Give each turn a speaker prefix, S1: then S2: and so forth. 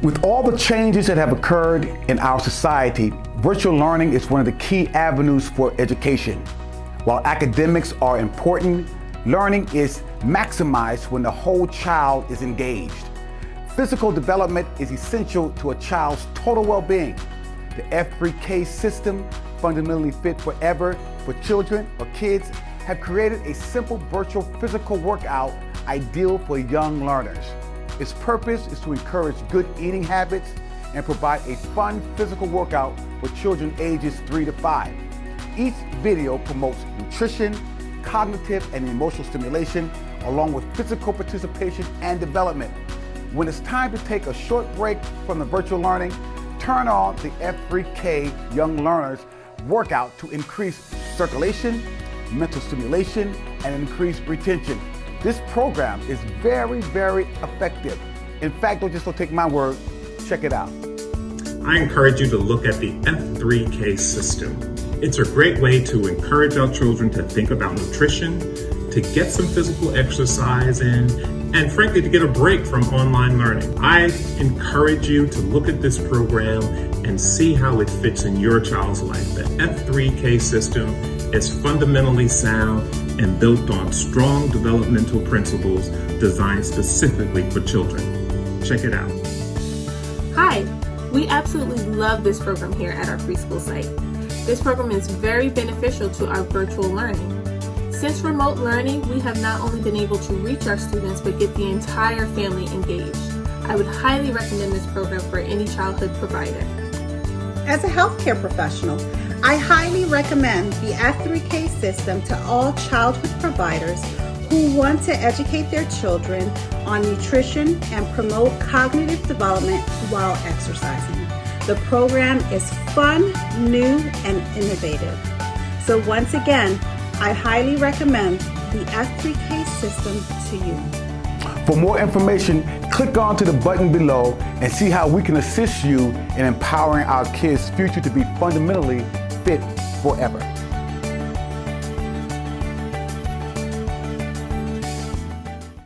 S1: With all the changes that have occurred in our society, virtual learning is one of the key avenues for education. While academics are important, learning is maximized when the whole child is engaged. Physical development is essential to a child's total well-being. The F3K system, fundamentally fit forever for children or kids, have created a simple virtual physical workout ideal for young learners. Its purpose is to encourage good eating habits and provide a fun physical workout for children ages 3 to 5. Each video promotes nutrition, cognitive and emotional stimulation, along with physical participation and development. When it's time to take a short break from the virtual learning, turn on the F3K Young Learners workout to increase circulation, mental stimulation, and increase retention. This program is very, very effective. In fact, don't take my word, check it out.
S2: I encourage you to look at the F3K System. It's a great way to encourage our children to think about nutrition, to get some physical exercise in, and frankly, to get a break from online learning. I encourage you to look at this program and see how it fits in your child's life. The F3K System is fundamentally sound and built on strong developmental principles designed specifically for children. Check it out.
S3: Hi, we absolutely love this program here at our preschool site. This program is very beneficial to our virtual learning. Since remote learning, we have not only been able to reach our students, but get the entire family engaged. I would highly recommend this program for any childhood provider.
S4: As a healthcare professional, I highly recommend the F3K system to all childhood providers who want to educate their children on nutrition and promote cognitive development while exercising. The program is fun, new, and innovative. So once again, I highly recommend the F3K system to you.
S1: For more information, click on to the button below and see how we can assist you in empowering our kids' future to be fundamentally fit forever.